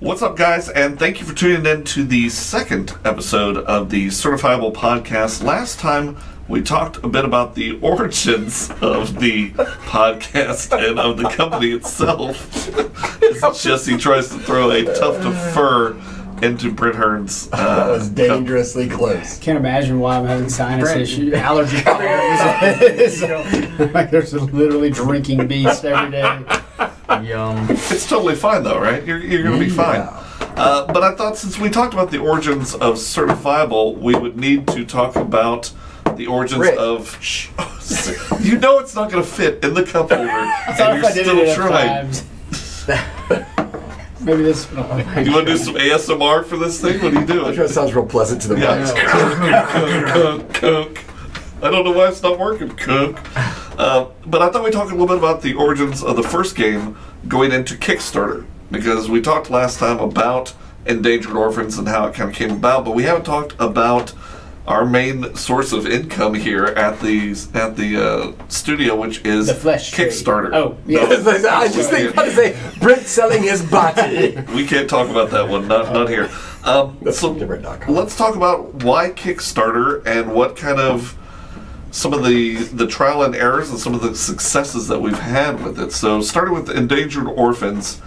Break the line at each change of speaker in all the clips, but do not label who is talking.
What's up, guys, and thank you for tuning in to the second episode of the Certifiable podcast. Last time, we talked a bit about the origins of the podcast and of the company itself. As Jesse tries to throw a tuft of fur into Britt Hearn's
that was dangerously close.
Can't imagine why I'm having sinus issues, allergy problems. Like there's literally drinking beast every day. Yum.
It's totally fine though, right? You're going to be fine. But I thought since we talked about the origins of Certifiable, we would need to talk about the origins of... You know it's not going to fit in the cup holder, and you're still trying.
Maybe this...
You want to do some ASMR for this thing? What are you doing?
I'm sure it sounds real pleasant to the mics.
Cook. I don't know why it's not working. Cook. But I thought we'd talk a little bit about the origins of the first game going into Kickstarter, because we talked last time about Endangered Orphans and how it kind of came about, but we haven't talked about our main source of income here at the studio, which is
the flesh
Kickstarter.
Trade. Oh, yeah.
I just think about to say Brent selling his body.
We can't talk about that one, not here. So let's talk about why Kickstarter and what kind of some of the trial and errors and some of the successes that we've had with it. So starting with Endangered Orphans,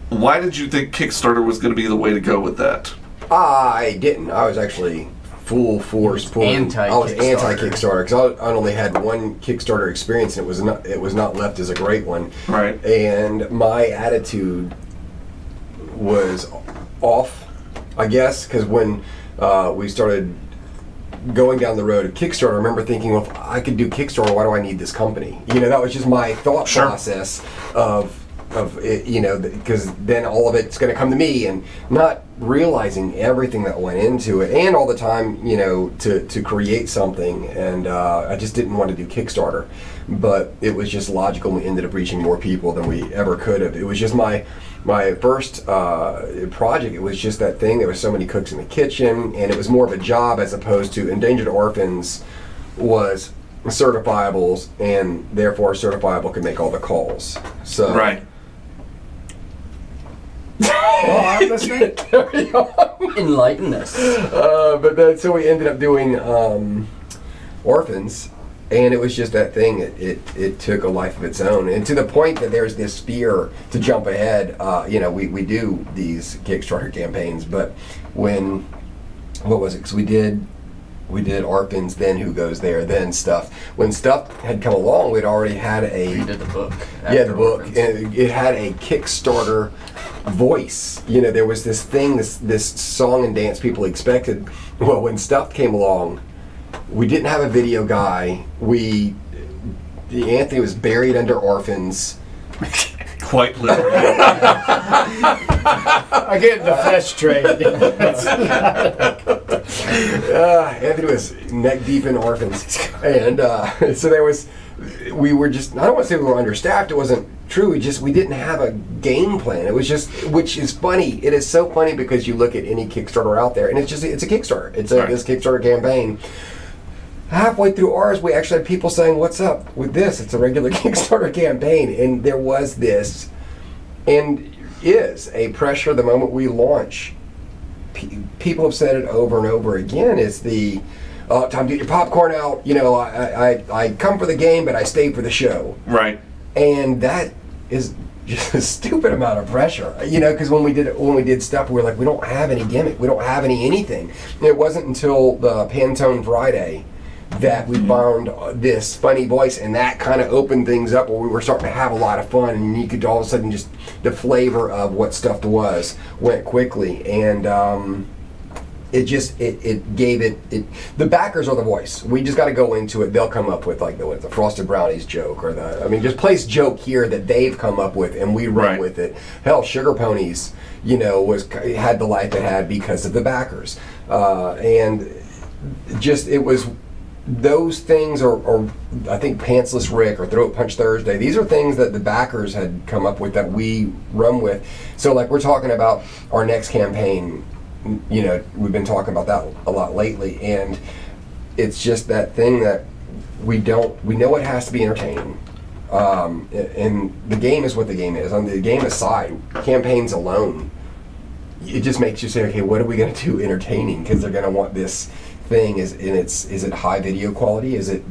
why did you think Kickstarter was going to be the way to go with that?
I didn't. I was actually full force pulling. I was anti-Kickstarter because I only had one Kickstarter experience, and it was not left as a great one.
Right.
And my attitude was off, I guess, because when we started going down the road of Kickstarter, I remember thinking, well, if I could do Kickstarter, why do I need this company? You know, that was just my thought process of it, you know, because then all of it's going to come to me, and not realizing everything that went into it, and all the time, you know, to create something. And I just didn't want to do Kickstarter, but it was just logical. We ended up reaching more people than we ever could have. It was just my first project. It was just that thing. There were so many cooks in the kitchen, and it was more of a job as opposed to Endangered Orphans was certifiables, and therefore Certifiable could make all the calls. So
right.
Well, I'm listening.
Enlighten us.
But then, so we ended up doing Orphans, and it was just that thing. It took a life of its own, and to the point that there's this fear to jump ahead. You know, we do these Kickstarter campaigns, but what was it? Because we did Orphans, then Who Goes There, then Stuff. When Stuff had come along, we'd already had
You did the book.
Yeah, the book. And it had a Kickstarter voice. You know, there was this thing, this song and dance people expected. Well, when Stuff came along, we didn't have a video guy. Anthony was buried under Orphans.
Quite literally.
I get the flesh trade.
Anthony was neck deep in Orphans, and so we were just, I don't want to say we were understaffed, it wasn't true, we didn't have a game plan. It was just, which is funny, it is so funny because you look at any Kickstarter out there, and it's a Kickstarter, this Kickstarter campaign. Halfway through ours, we actually had people saying, what's up with this? It's a regular Kickstarter campaign. And there was this, and is a pressure the moment we launch. People have said it over and over again. It's the, time to get your popcorn out. You know, I come for the game, but I stay for the show.
Right.
And that is just a stupid amount of pressure. You know, because when we did Stuff, we were like, we don't have any gimmick. We don't have anything. And it wasn't until the Pantone Friday that we found this funny voice, and that kind of opened things up where we were starting to have a lot of fun, and you could all of a sudden just, the flavor of what Stuffed was went quickly, and it gave it, the backers are the voice. We just got to go into it. They'll come up with like the Frosted Brownies joke, or just place joke here that they've come up with, and we run with it. Hell, Sugar Ponies, you know, had the life it had because of the backers, and just it was. Those things are, I think, Pantsless Rick or Throat Punch Thursday, these are things that the backers had come up with that we run with. So like we're talking about our next campaign, you know, we've been talking about that a lot lately, and it's just that thing that we know it has to be entertaining. And the game is what the game is. On the game aside, campaigns alone it just makes you say, okay, what are we going to do entertaining? Because they're going to want this thing. Is it high video quality? Is it,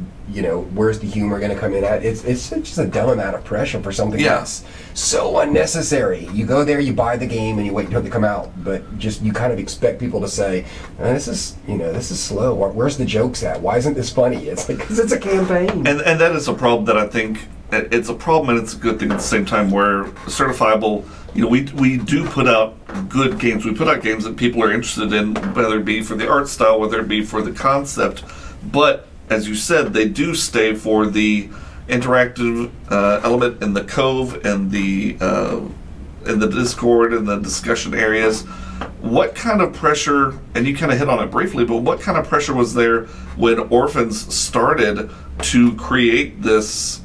where's the humor going to come in at? It's just a dumb amount of pressure for something that's so unnecessary. You go there, you buy the game, and you wait until they come out. But just you kind of expect people to say, this is slow. Where's the jokes at? Why isn't this funny? It's like, because it's a campaign.
And that is a problem that I think it's a problem, and it's a good thing at the same time. Where Certifiable, we do put out good games. We put out games that people are interested in, whether it be for the art style, whether it be for the concept. But as you said, they do stay for the interactive element in the Cove and the Discord and the discussion areas. What kind of pressure, and you kind of hit on it briefly, but what kind of pressure was there when Orphans started to create this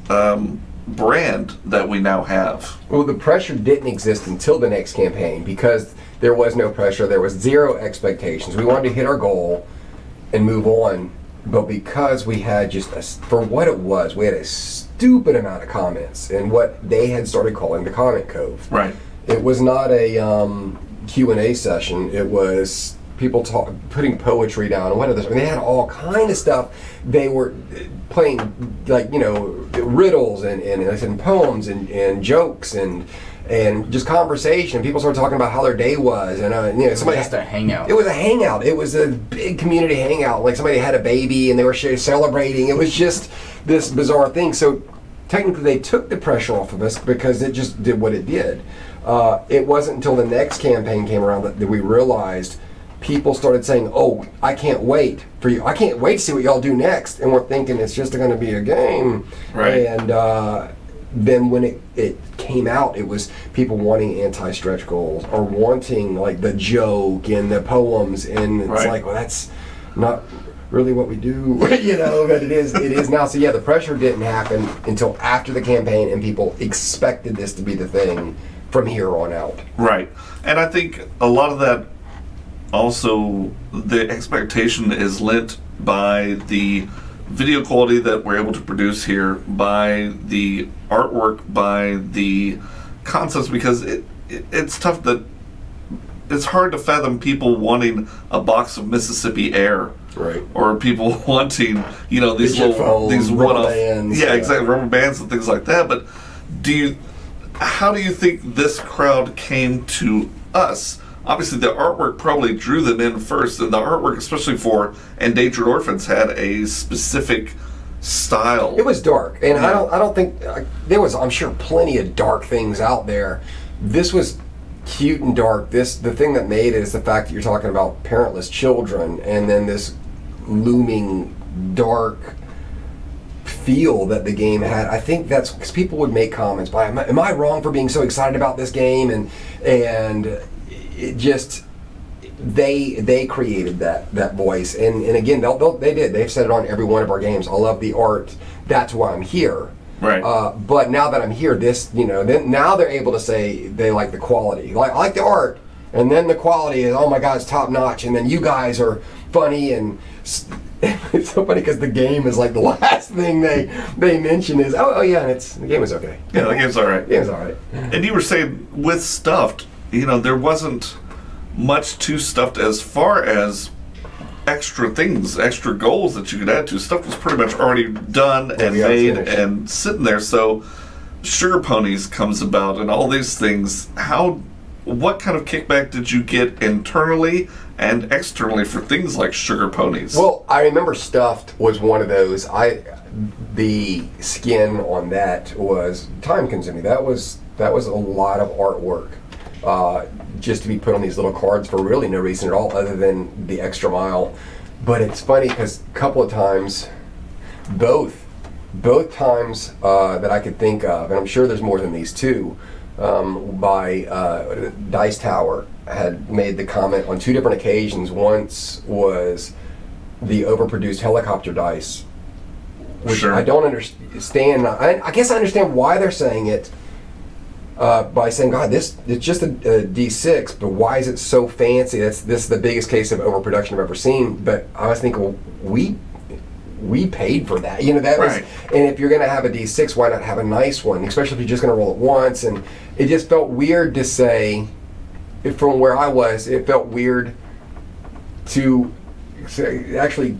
brand that we now have?
Well, the pressure didn't exist until the next campaign because there was no pressure. There was zero expectations. We wanted to hit our goal and move on. But because we had for what it was, we had a stupid amount of comments in what they had started calling the Comment Cove.
Right.
It was not a Q&A session. It was people putting poetry down and what others. I mean, they had all kind of stuff. They were playing riddles and poems and jokes and just conversation. People started talking about how their day was, and somebody
just a hangout.
It was a hangout. It was a big community hangout. Like somebody had a baby and they were celebrating. It was just this bizarre thing. So technically, they took the pressure off of us because it just did what it did. It wasn't until the next campaign came around that we realized people started saying, "Oh, I can't wait for you. I can't wait to see what y'all do next." And we're thinking it's just going to be a game,
right?
And then when it came out, it was people wanting anti-stretch goals or wanting like the joke and the poems, and it's like, well, that's not really what we do, but it is now. So yeah, the pressure didn't happen until after the campaign, and people expected this to be the thing from here on out.
Right, and I think a lot of that also, the expectation is lent by the video quality that we're able to produce here, by the artwork, by the concepts, because it's tough that it's hard to fathom people wanting a box of Mississippi Air,
right? Or
people wanting these one-off, exactly, rubber bands and things like that. But how do you think this crowd came to us? Obviously, the artwork probably drew them in first, and the artwork, especially for Endangered Orphans, had a specific style.
It was dark, and I don't think there was. I'm sure plenty of dark things out there. This was cute and dark. The thing that made it is the fact that you're talking about parentless children, and then this looming dark feel that the game had. I think that's because people would make comments by, "Am I wrong for being so excited about this game?" And it just they created that voice, and again they did. They've said it on every one of our games. I love the art. That's why I'm here.
Right.
But now that I'm here, then now they're able to say they like the quality. Like, I like the art, and then the quality is, oh my God, it's top notch. And then you guys are funny, and it's so funny because the game is like the last thing they mention is, oh yeah, and the game is okay.
Yeah, the game's all right.
The game's all right.
And you were saying with Stuffed, there wasn't much to Stuffed as far as extra things, extra goals that you could add to. Stuff was pretty much already done and made and sitting there. So Sugar Ponies comes about and all these things. What kind of kickback did you get internally and externally for things like Sugar Ponies?
Well, I remember Stuffed was one of those. The skin on that was time consuming. That was a lot of artwork. Just to be put on these little cards for really no reason at all other than the extra mile. But it's funny because a couple of times, both times that I could think of, and I'm sure there's more than these two, by Dice Tower had made the comment on two different occasions. Once was the overproduced helicopter dice, which I don't understand. I guess I understand why they're saying it, by saying, God, it's just a D6, but why is it so fancy? This is the biggest case of overproduction I've ever seen. But I was thinking, well, we paid for that. That was, and if you're going to have a D6, why not have a nice one? Especially if you're just going to roll it once. And it just felt weird to say, from where I was, it felt weird to actually.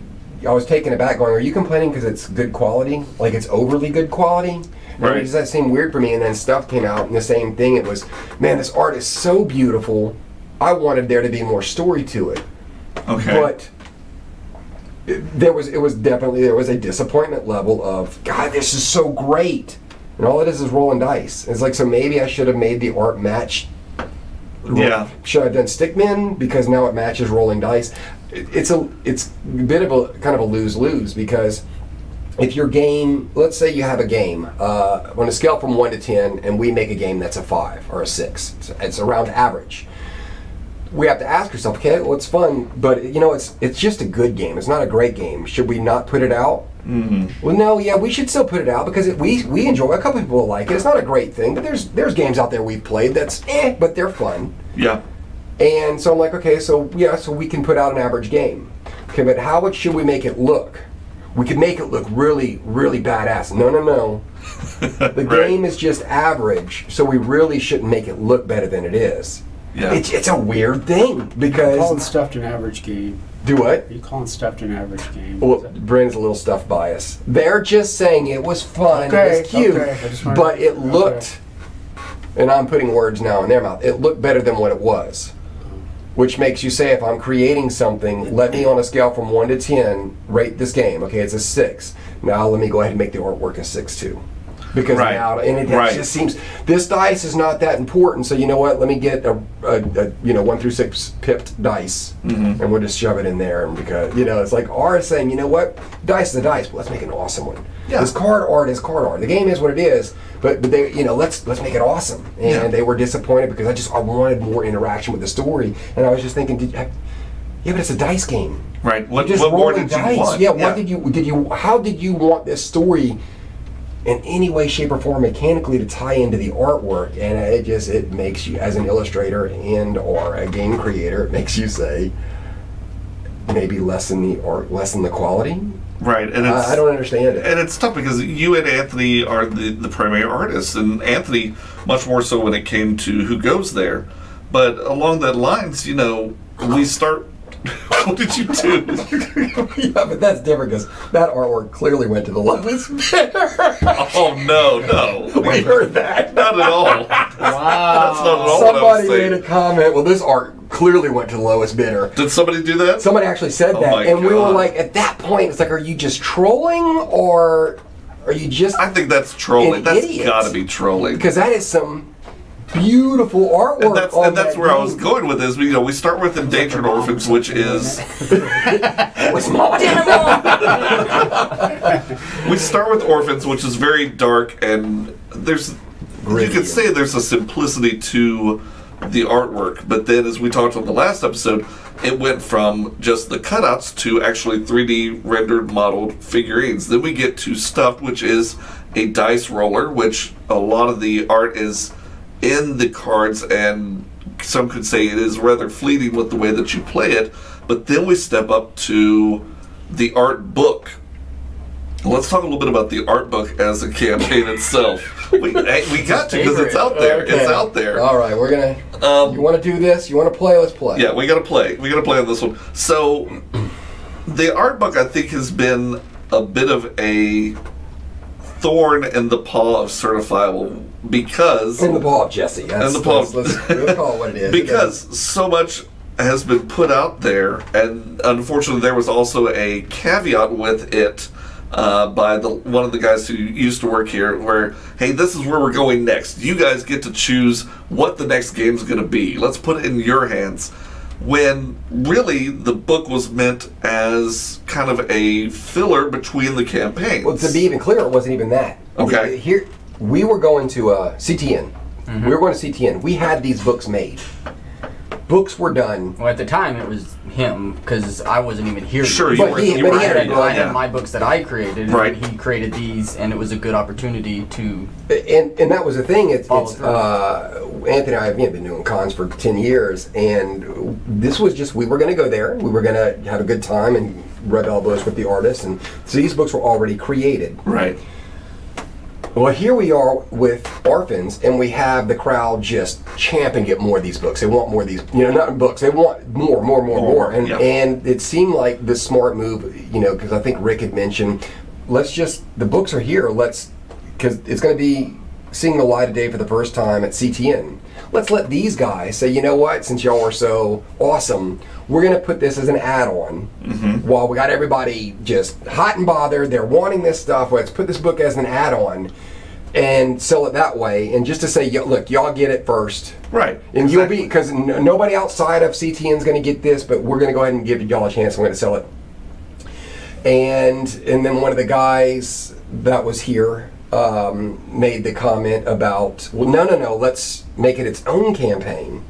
I was taken aback, going, "Are you complaining because it's good quality? Like it's overly good quality?"
Right.
Does that seem weird for me? And then stuff came out, and the same thing. It was, man, this art is so beautiful. I wanted there to be more story to it.
Okay.
But there was a disappointment level of, God, this is so great, and all it is rolling dice. It's like, so maybe I should have made the art match.
Yeah.
Should I have done stickmen because now it matches rolling dice? It's a bit of a kind of a lose-lose, because if your game, let's say you have a game on a scale from 1 to 10, and we make a game that's a 5 or a 6, it's around average. We have to ask ourselves, okay, well, it's fun, but you know, it's just a good game. It's not a great game. Should we not put it out? Mm-hmm. Well, no, yeah, we should still put it out because we enjoy. A couple people like it. It's not a great thing, but there's games out there we've played that's but they're fun.
Yeah.
And so I'm like, okay, so yeah, so we can put out an average game. Okay, but how should we make it look? We could make it look really, really badass. No. The
Right.
game is just average, so we really shouldn't make it look better than it is.
Yeah.
It's a weird thing
Calling
because
stuffed an average game.
do what?
Are you calling stuffed an average game?
Well, Brandon's a little stuff bias. They're just saying it was fun,
Okay,
it was cute,
okay. I just wanted-
but it looked,
okay.
and I'm putting words now in their mouth, it looked better than what it was. Which makes you say, if I'm creating something, let me on a scale from 1 to 10 rate this game. Okay, it's a 6. Now let me go ahead and make the artwork a 6 too. Because
Right.
now, and it
Right.
just seems, this dice is not that important, so you know what, let me get a 1 through 6 pipped dice, and we'll just shove it in there, and because, you know, it's like R is saying, you know what, dice is a dice, but let's make an awesome one.
Yeah.
This card art is card art. The game is what it is, but they, you know, let's make it awesome. And
Yeah.
they were disappointed because I wanted more interaction with the story, and I was just thinking, yeah, but it's a dice game.
Right. What
Just
more
rolling
did you
dice.
want?
Yeah. What how did you want this story in any way, shape, or form mechanically to tie into the artwork? And it makes you, as an illustrator and or a game creator, it makes you say, maybe lessen the art, lessen the quality.
Right. And it's,
I don't understand it.
And it's tough because you and Anthony are the primary artists, and Anthony much more so when it came to who goes there. But along that lines, you know, we start. What did you do?
Yeah, but that's different because that artwork clearly went to the lowest bidder.
Oh no!
We heard that.
Not at all.
Wow.
That's not at all what I was
Somebody
saying.
made a comment. Well, this art clearly went to the lowest bidder.
Did somebody do that?
Somebody actually said
Oh
that,
my
and we were
God.
like, at that point, it's like, are you just trolling or are you just?
I think that's trolling.
An
That's
idiot.
got to be trolling.
Because that is some beautiful artwork.
And that's where I was going with this. You know, we start with Endangered Orphans, which is
What's mine?
we start with Orphans, which is very dark, and there's you could say there's a simplicity to the artwork. But then, as we talked on the last episode, it went from just the cutouts to actually 3D rendered modeled figurines. Then we get to Stuffed, which is a dice roller, which a lot of the art is in the cards, and some could say it is rather fleeting with the way that you play it. But then we step up to the art book. Let's talk a little bit about the art book as a campaign itself. We got to, because it's out there.
Okay.
It's out there.
All right, we're gonna. You want to do this? You want to play? Let's play.
Yeah, we gotta play. We gotta play on this one. So, the art book, I think, has been a bit of a thorn in the paw of Certifiable, because
In the paw of Jesse.
In the paw.
Let's call it what it is.
because so much has been put out there, and unfortunately, there was also a caveat with it by one of the guys who used to work here, where, hey, this is where we're going next. You guys get to choose what the next game's going to be. Let's put it in your hands. When really the book was meant as kind of a filler between the campaigns.
Well, to be even clearer, it wasn't even that.
Okay.
Here, we were going to CTN. We were going to CTN. We had these books made. Books were done.
Well, at the time, it was him, because I wasn't even here.
Sure,
yet.
you
But he-
were
but he
here.
had
I
Yeah.
had my books that I created, and
Right.
he created these, and it was a good opportunity to.
And that was the thing.
Follow
It's
through.
Anthony and I have been doing cons for 10 years, and this was just, we were going to go there. We were going to have a good time and rub elbows with the artists. And so these books were already created.
Right.
Well, here we are with Orphans, and we have the crowd just champing get more of these books. They want more of these, not books. They want more. And and it seemed like the smart move, because I think Rick had mentioned, the books are here. Because it's going to be seeing the light of day for the first time at CTN. Let's let these guys say, you know what, since y'all are so awesome, we're going to put this as an add-on. While we got everybody just hot and bothered, they're wanting this stuff, let's put this book as an add-on and sell it that way. And just to say, look, y'all get it first.
Right.
And you'll be, because nobody outside of CTN is going to get this, but we're going to go ahead and give y'all a chance. We're going to sell it. And then one of the guys that was here made the comment about, well, no, let's make it its own campaign.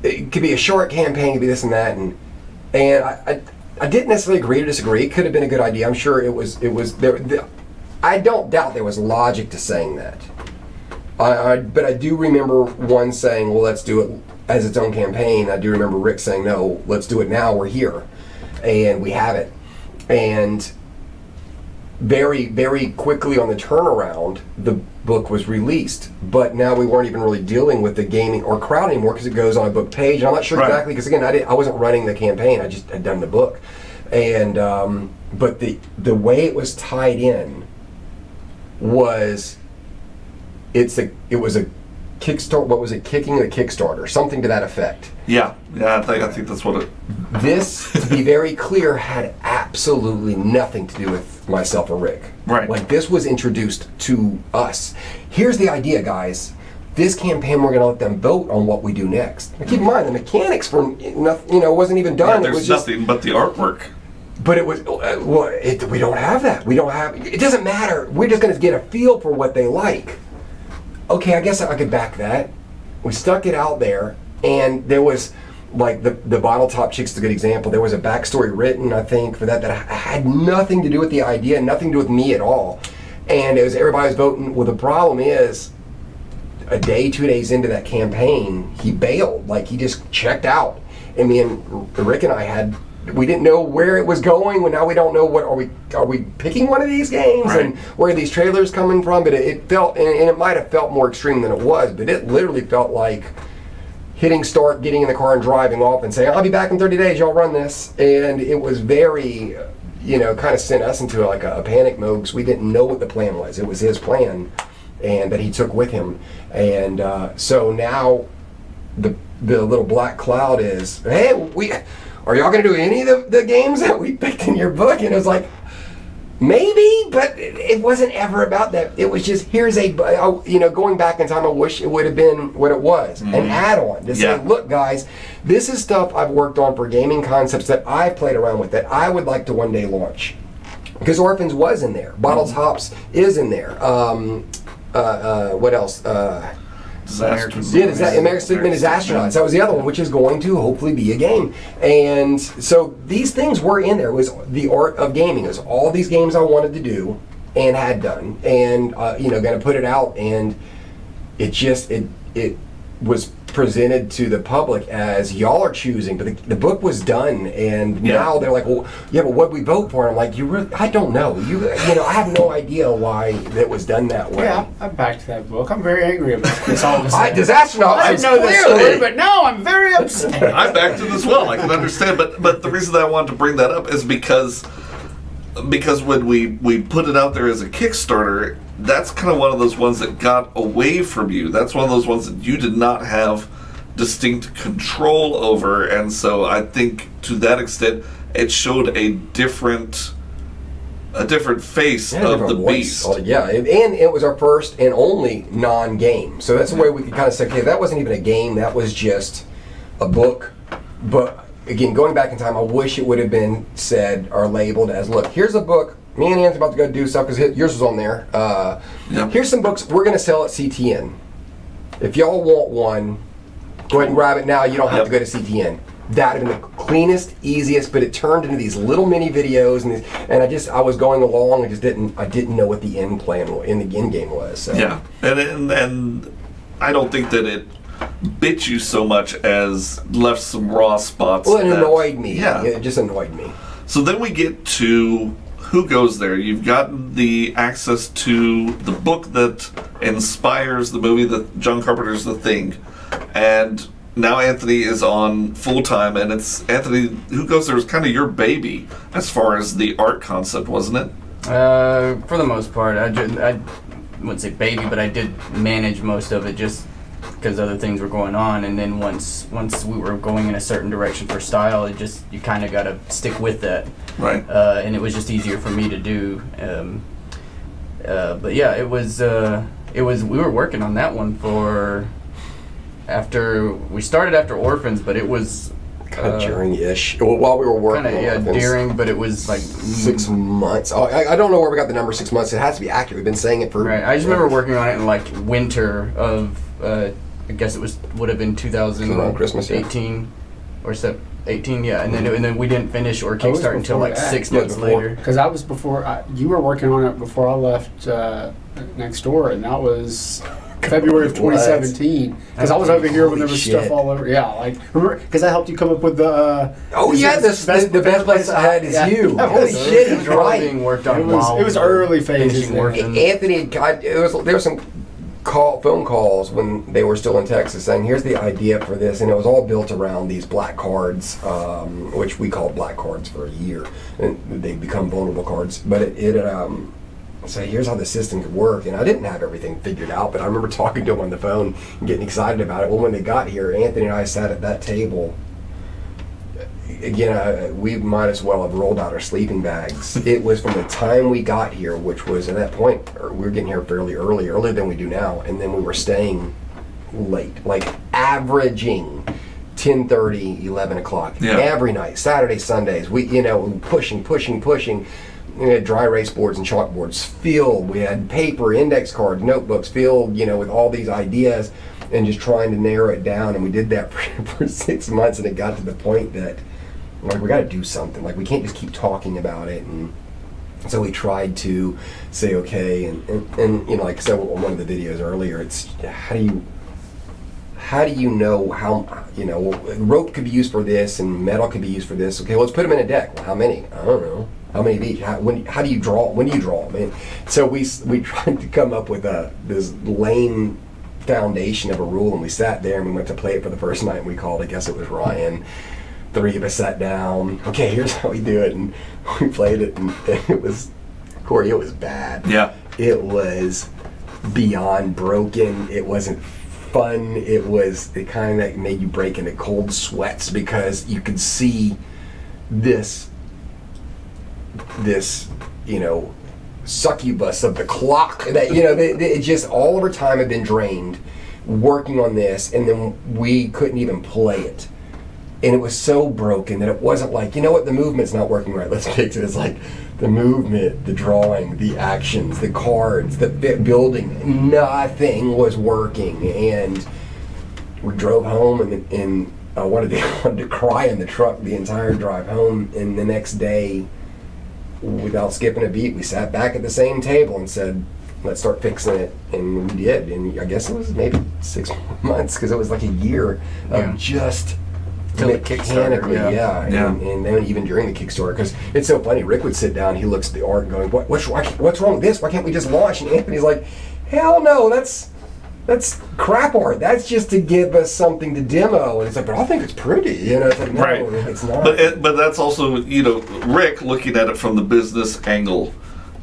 It could be a short campaign, it could be this and that, and I didn't necessarily agree to disagree. It could have been a good idea. I'm sure it was there. I don't doubt there was logic to saying that. But I do remember one saying, well, let's do it as its own campaign. I do remember Rick saying, no, let's do it now. We're here, and we have it. And very, very quickly on the turnaround, the book was released. But now we weren't even really dealing with the gaming or crowd anymore because it goes on a book page. And I'm not sure exactly, because again, I wasn't running the campaign. I just had done the book. And but the way it was tied in was it was a Kickstarter. What was it? Kicking the Kickstarter, something to that effect.
Yeah. I think that's what it.
This, to be very clear, had absolutely nothing to do with myself or Rick.
Right.
Like, this was introduced to us. Here's the idea, guys. This campaign, we're going to let them vote on what we do next. Now, keep in mind, the mechanics for wasn't even done.
There's
it was just
nothing but the artwork.
But it was we don't have that. We don't have. It doesn't matter. We're just going to get a feel for what they like. Okay, I guess I could back that. We stuck it out there, and there was, like, the Bottle Top Chick's a good example. There was a backstory written, I think, for that had nothing to do with the idea, nothing to do with me at all. And it was everybody was voting. Well, the problem is, a day, 2 days into that campaign, he bailed. Like, he just checked out. And me and Rick and I we didn't know where it was going. Well, now we don't know what are we picking one of these games,
right,
and where are these trailers coming from? But it felt, and it might have felt more extreme than it was, but it literally felt like hitting start, getting in the car and driving off and saying, I'll be back in 30 days, y'all run this. And it was very, kind of sent us into like a panic mode because we didn't know what the plan was. It was his plan, and that he took with him. And so now the little black cloud is, hey, are y'all going to do any of the games that we picked in your book? And it was like, maybe, but it wasn't ever about that. It was just, here's going back in time, I wish it would have been what it was, an add-on to say, look, guys, this is stuff I've worked on for gaming concepts that I've played around with that I would like to one day launch. Because Orphans was in there. Bottle Tops is in there. What else? American Sleeping as Astronauts. That was the other one, which is going to hopefully be a game. And so these things were in there. It was the art of gaming. It was all these games I wanted to do and had done, and going to put it out. And it was presented to the public as y'all are choosing, but the book was done, and now they're like, well, yeah, but what we vote for? And I'm like, I don't know. I have no idea why it was done that way.
Yeah, I backed that book. I'm very angry about this. All of a sudden.
Disaster.
I didn't know the story, but no, I'm very upset.
I backed it as well. I can understand, but the reason that I wanted to bring that up is because when we put it out there as a Kickstarter, that's kind of one of those ones that got away from you. That's one of those ones that you did not have distinct control over, and so I think to that extent it showed a different face of the beast.
Yeah, and it was our first and only non-game. So that's the way we could kind of say, okay, that wasn't even a game, that was just a book. But again, going back in time, I wish it would have been said or labeled as, look, here's a book. Me and Ann's about to go do stuff because yours was on there. Here's some books we're going to sell at CTN. If y'all want one, go ahead and grab it now. You don't have to go to CTN. That would have been the cleanest, easiest, but it turned into these little mini videos, and I was going along and I didn't know what the end plan in the end game was. So.
Yeah, and I don't think that it bit you so much as left some raw spots.
Well, it annoyed me.
Yeah,
it just annoyed me.
So then we get to who goes there? You've gotten the access to the book that inspires the movie, that John Carpenter's The Thing, and now Anthony is on full time, and it's Anthony Who Goes There is kind of your baby as far as the art concept, wasn't it?
For the most part, I wouldn't say baby, but I did manage most of it just because other things were going on. And then once we were going in a certain direction for style, it just, you kind of got to stick with that.
Right.
And it was just easier for me to do. But yeah, it was. We were working on that one for. We started after Orphans, but it was
kind of during-ish. Well, while we were working on Orphans.
During, but it was like
6 months. Oh, I don't know where we got the number 6 months. It has to be accurate. We've been saying it for.
Right. I just remember working on it in like winter of. I guess it would have been 2018
around Christmas, yeah.
Or 18, yeah. And then we didn't finish or kickstart until like 6 months later.
Because I was before. You were working on it before I left next door, and that was. February of 2017, because I was over here when there was stuff all over. Yeah, like remember because I helped you come up with the.
The best place I had is you. Holy shit, he's right.
Being worked on
it was early phases.
Anthony, there was some phone calls when they were still in Texas saying, "Here's the idea for this," and it was all built around these black cards, which we called black cards for a year, and they become vulnerable cards. But so here's how the system could work, and I didn't have everything figured out, but I remember talking to him on the phone and getting excited about it. Well, when they got here, Anthony and I sat at that table. Again, we might as well have rolled out our sleeping bags. It was from the time we got here, which was at that point, we were getting here fairly earlier than we do now, and then we were staying late, like averaging 10:30, 11 o'clock every night, Saturdays, Sundays. We, pushing. We had dry erase boards and chalkboards filled. We had paper, index cards, notebooks filled, with all these ideas, and just trying to narrow it down. And we did that for 6 months, and it got to the point that, like, we got to do something. Like, we can't just keep talking about it. And so we tried to say, okay, and like I said on one of the videos earlier, it's how do you know how, rope could be used for this and metal could be used for this. Okay, let's put them in a deck. Well, how many? I don't know. How many of each? How do you draw? When do you draw them? So we tried to come up with this lame foundation of a rule, and we sat there and we went to play it for the first night, and we called, I guess it was Ryan. 3 of us sat down. Okay, here's how we do it, and we played it, and it was, Corey, it was bad.
Yeah.
It was beyond broken. It wasn't fun. It kind of made you break into cold sweats because you could see this succubus of the clock that it just all of our time had been drained working on this, and then we couldn't even play it, and it was so broken that it wasn't like, the movement's not working right, let's fix it. It's like the movement, the drawing, the actions, the cards, the building, nothing was working. And we drove home, and I wanted to cry in the truck the entire drive home. And the next day, without skipping a beat, we sat back at the same table and said, let's start fixing it. And we did. And I guess it was maybe 6 months, because it was like a year of just mechanically, and then even during the Kickstarter, because it's so funny. Rick would sit down, he looks at the art and going, what's wrong with this? Why can't we just launch? And Anthony's like, hell no, that's crap art. That's just to give us something to demo. And it's like, but I think it's pretty. It's like, no,
right.
It's not.
But that's also, Rick looking at it from the business angle,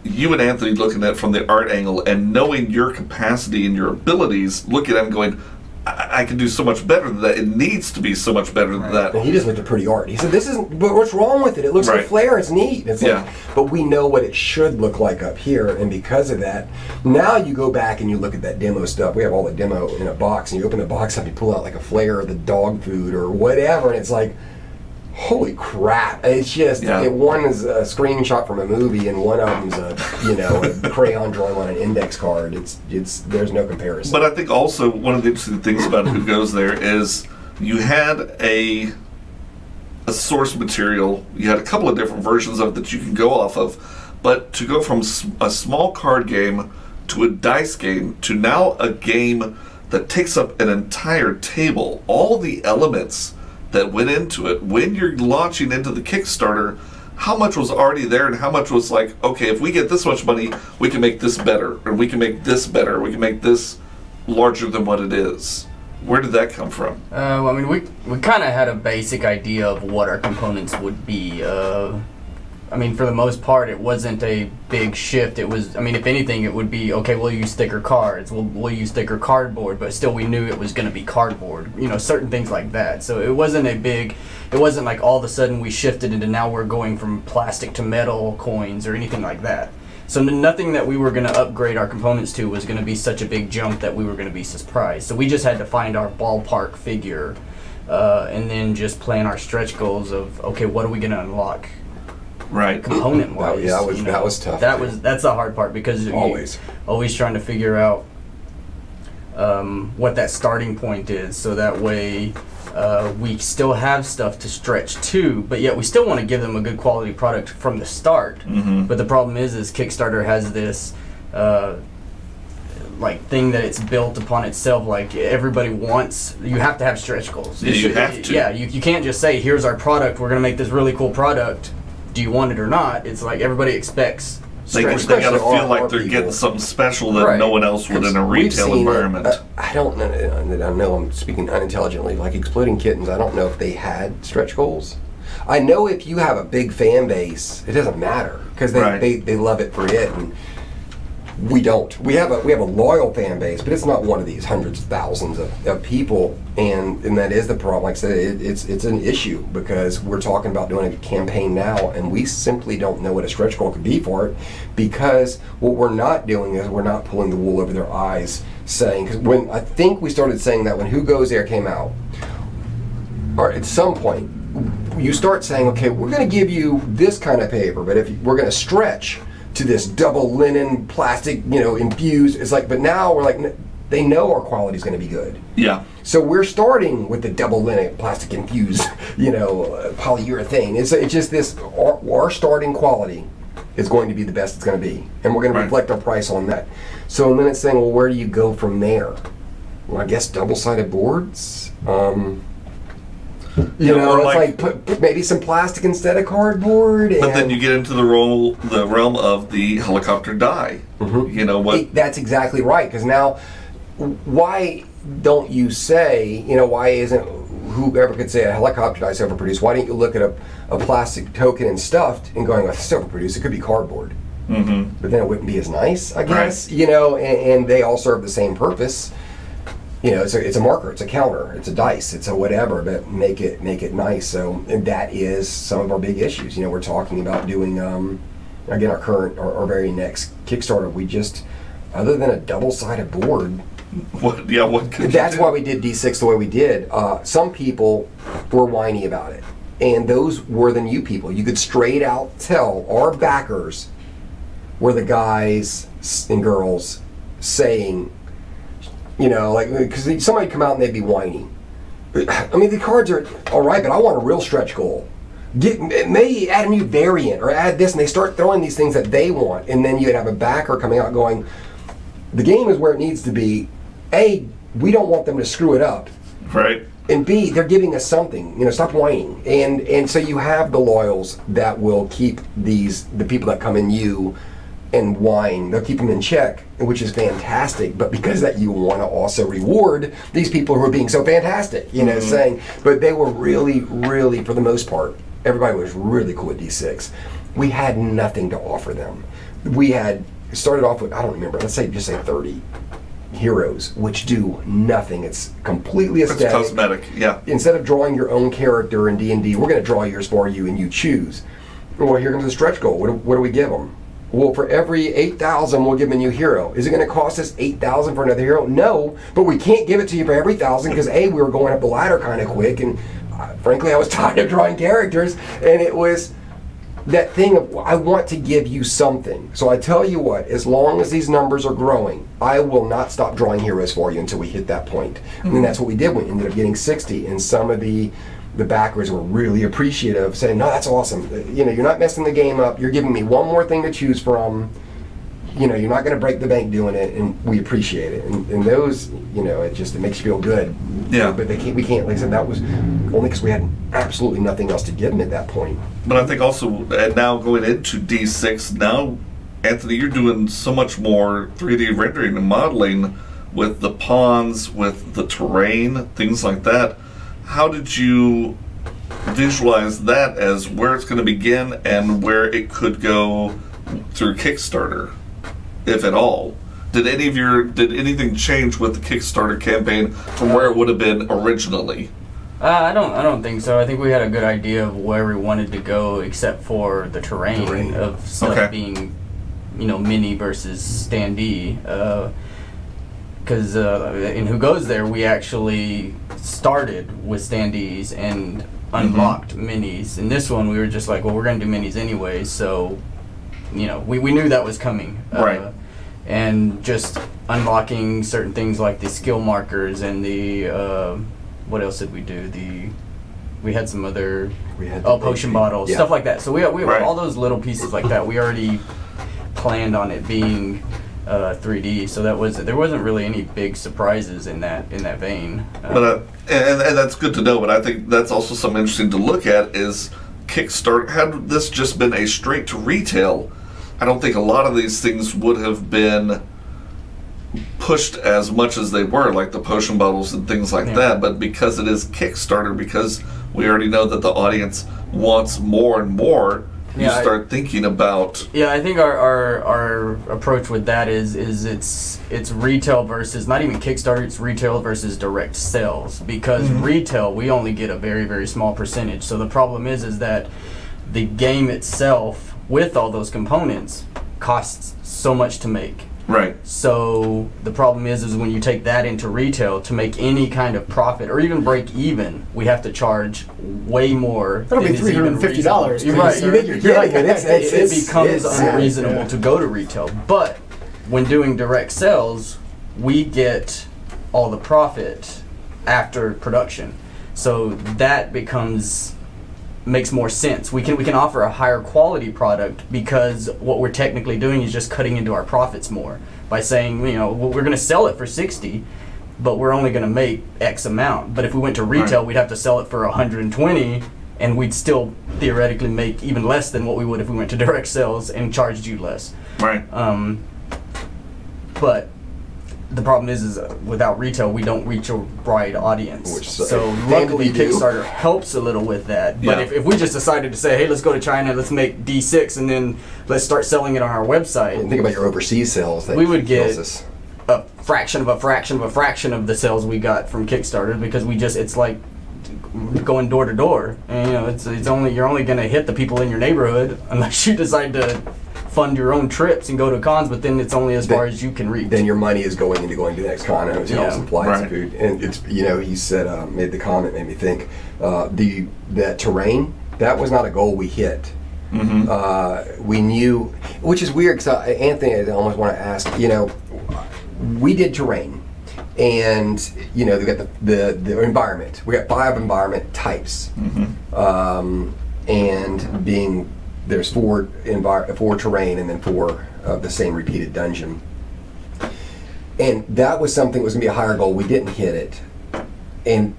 you and Anthony looking at it from the art angle, and knowing your capacity and your abilities, looking at it and going, I can do so much better than that. It needs to be so much better than that.
And he just looked at pretty art. He said, "This isn't. But what's wrong with it? It looks like flair. It's neat." It's like, but we know what it should look like up here, and because of that, now you go back and you look at that demo stuff. We have all the demo in a box, and you open the box up, you pull out like a flare or the dog food or whatever, and it's like, holy crap! It's just one is a screenshot from a movie, and one of them's a crayon drawing on an index card. It's there's no comparison.
But I think also one of the interesting things about Who Goes There is you had a source material. You had a couple of different versions of it that you can go off of, but to go from a small card game to a dice game to now a game that takes up an entire table, all the elements that went into it. When you're launching into the Kickstarter, how much was already there and how much was like, okay, if we get this much money, we can make this better, or we can make this better, we can make this larger than what it is. Where did that come from?
Well, I mean, we kind of had a basic idea of what our components would be. I mean, for the most part, it wasn't a big shift. It was, I mean, if anything, it would be, okay, we'll use thicker cards, we'll use thicker cardboard, but still we knew it was going to be cardboard, you know, certain things like that. So it wasn't it wasn't like all of a sudden we shifted into now we're going from plastic to metal coins or anything like that. So nothing that we were going to upgrade our components to was going to be such a big jump that we were going to be surprised. So we just had to find our ballpark figure and then just plan our stretch goals of, okay, what are we going to unlock?
Right.
Component wise.
Yeah, that was tough.
That's the hard part, because always trying to figure out what that starting point is, so that way we still have stuff to stretch to, but yet we still want to give them a good quality product from the start.
Mm-hmm.
But the problem is Kickstarter has this like thing that it's built upon itself. Like, everybody wants, you have to have stretch goals.
Yeah, you have to.
Yeah, you can't just say, here's our product, we're going to make this really cool product. Do you want it or not? It's like everybody expects.
They got to feel like they're getting something special that no one else would in a retail environment.
I don't know. I know I'm speaking unintelligently. Like Exploding Kittens, I don't know if they had stretch goals. I know if you have a big fan base, it doesn't matter, because they love it for it, and we don't. We have a loyal fan base, but it's not one of these hundreds of thousands of people, and that is the problem. Like I said, it's an issue, because we're talking about doing a campaign now, and we simply don't know what a stretch goal could be for it, because what we're not doing is we're not pulling the wool over their eyes, saying, because when I think we started saying that when Who Goes There came out, or at some point, you start saying, okay, we're going to give you this kind of paper, but if we're going to stretch to this double linen plastic, infused. It's like, but now we're like, they know our quality is going to be good.
Yeah.
So we're starting with the double linen plastic infused, polyurethane. It's just this, our starting quality is going to be the best it's going to be, and we're going to reflect our price on that. So then it's saying, well, where do you go from there? Well, I guess double-sided boards. It's like put maybe some plastic instead of cardboard.
But then you get into the realm of the helicopter die. Mm-hmm. You know what?
That's exactly right. Because now, why don't you say, why isn't whoever could say a helicopter die is overproduced? Why don't you look at a plastic token and stuffed and going, well, it's overproduced. It could be cardboard. Mm-hmm. But then it wouldn't be as nice, I guess. Right. And they all serve the same purpose. It's a marker, it's a counter, it's a dice, it's a whatever, but make it nice. So, and that is some of our big issues. We're talking about doing, again, our very next Kickstarter. We just, other than a double-sided board.
What could
that's why we did D6 the way we did. Some people were whiny about it, and those were the new people. You could straight out tell our backers were the guys and girls saying, because somebody come out and they'd be whiny. I mean, the cards are all right, but I want a real stretch goal. Maybe add a new variant or add this, and they start throwing these things that they want, and then you'd have a backer coming out going, the game is where it needs to be. A, we don't want them to screw it up.
Right.
And B, they're giving us something. Stop whining. And so you have the loyals that will keep the people that come in you and whine, they'll keep them in check, which is fantastic. But because that, you want to also reward these people who are being so fantastic, saying, but they were really, really, for the most part, everybody was really cool at D6. We had nothing to offer them. We had started off with, I don't remember, just say 30 heroes, which do nothing. It's completely aesthetic.
It's cosmetic, yeah.
Instead of drawing your own character in D&D, we're going to draw yours for you and you choose. Well, here comes the stretch goal. What do we give them? Well, for every 8,000, we'll give them a new hero. Is it going to cost us 8,000 for another hero? No, but we can't give it to you for every 1,000 because A, we were going up the ladder kind of quick, and frankly, I was tired of drawing characters, and it was that thing of, I want to give you something. So I tell you what, as long as these numbers are growing, I will not stop drawing heroes for you until we hit that point. Mm-hmm. And that's what we did. We ended up getting 60, and some of the backers were really appreciative, saying, no, that's awesome. You're not messing the game up. You're giving me one more thing to choose from. You're not going to break the bank doing it, and we appreciate it. And those, it makes you feel good.
Yeah.
But we can't, like I said, that was only because we had absolutely nothing else to give them at that point.
But I think also, and now going into D6, now, Anthony, you're doing so much more 3D rendering and modeling with the pawns, with the terrain, things like that. How did you visualize that as where it's going to begin and where it could go through Kickstarter, if at all? Did anything change with the Kickstarter campaign from where it would have been originally?
I don't think so. I think we had a good idea of where we wanted to go, except for the terrain of stuff being, mini versus standee. Because in Who Goes There, we actually started with standees and unlocked minis. In this one, we were just like, well, we're going to do minis anyway, so, we knew that was coming.
Right.
And just unlocking certain things like the skill markers and the, what else did we do? We had some other, potion bottles, stuff like that. So we all those little pieces like that. We already planned on it being 3D, so there wasn't really any big surprises in that vein.
But and that's good to know. But I think that's also something interesting to look at is Kickstarter. Had this just been a straight to retail, I don't think a lot of these things would have been pushed as much as they were, like the potion bottles and things like that. But because it is Kickstarter, because we already know that the audience wants more and more, you start thinking about.
Yeah, I think our approach with that is it's retail versus not even Kickstarter. It's retail versus direct sales, because retail we only get a very, very small percentage. So the problem is that the game itself with all those components costs so much to make.
Right.
So the problem is when you take that into retail, to make any kind of profit or even break even, we have to charge way more.
That'll be $350.
You're right.
You're like,
it becomes unreasonable to go to retail. But when doing direct sales, we get all the profit after production. So that makes more sense. We can offer a higher quality product because what we're technically doing is just cutting into our profits more by saying, well, we're going to sell it for 60, but we're only going to make X amount. But if we went to retail, we'd have to sell it for 120, and we'd still theoretically make even less than what we would if we went to direct sales and charged you less.
Right.
But the problem is without retail, we don't reach a wide audience. So luckily Kickstarter helps a little with that. But if we just decided to say, hey, let's go to China, let's make D6, and then let's start selling it on our website.
And think about your overseas sales.
We would get a fraction of a fraction of a fraction of the sales we got from Kickstarter, because it's like going door to door. And you're only going to hit the people in your neighborhood unless you decide to fund your own trips and go to cons, but then it's only as far as you can reach.
Then your money is going to the next con, hotels and flights and food. And it's, he said, made the comment, made me think, that terrain, that was not a goal we hit. We knew, which is weird, because Anthony, I almost want to ask, we did terrain, and we got the environment. We got 5 environment types, and being there's 4 terrain and then 4 of the same repeated dungeon. And that was something that was going to be a higher goal. We didn't hit it. And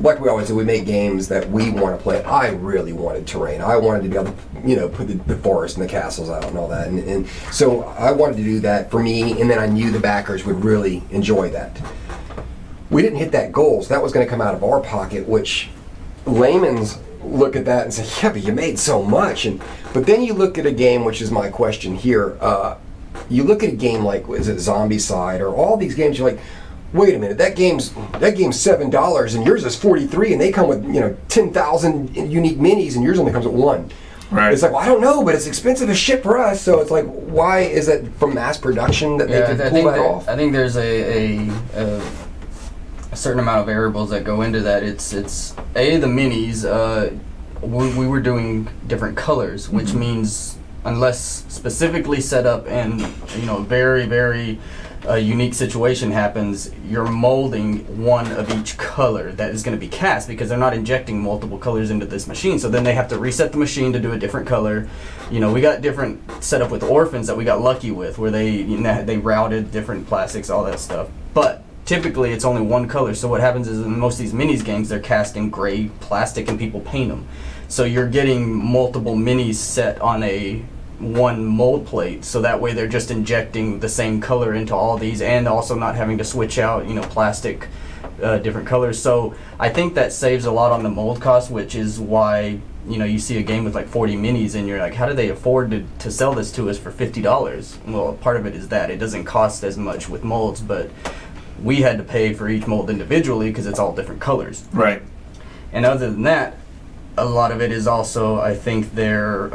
like we always do, we make games that we want to play. I really wanted terrain. I wanted to be able to, put the forest and the castles out and all that. And so I wanted to do that for me, and then I knew the backers would really enjoy that. We didn't hit that goal, so that was going to come out of our pocket, which layman's look at that and say, yeah, but you made so much. But then you look at a game, which is my question here, you look at a game like, is it Zombicide or all these games, you're like, wait a minute, that game's $7 and yours is $43, and they come with 10,000 unique minis and yours only comes with 1.
Right.
It's like, well, I don't know, but it's expensive as shit for us. So it's like, why is that from mass production that they can pull that off?
I think there's a certain amount of variables that go into that. It's the minis. We were doing different colors, which means unless specifically set up and very, very unique situation happens, you're molding one of each color that is going to be cast, because they're not injecting multiple colors into this machine. So then they have to reset the machine to do a different color. We got different setup with orphans that we got lucky with, where they routed different plastics, all that stuff. But typically it's only one color. So what happens is in most of these minis games, they're cast in gray plastic and people paint them. So you're getting multiple minis set on a one mold plate, so that way they're just injecting the same color into all these and also not having to switch out, you know, plastic different colors. So I think that saves a lot on the mold cost, which is why, you know, you see a game with like 40 minis and you're like, how do they afford to sell this to us for $50? Well, part of it is that it doesn't cost as much with molds, but we had to pay for each mold individually because it's all different colors.
Right.
And other than that, a lot of it is also, I think, their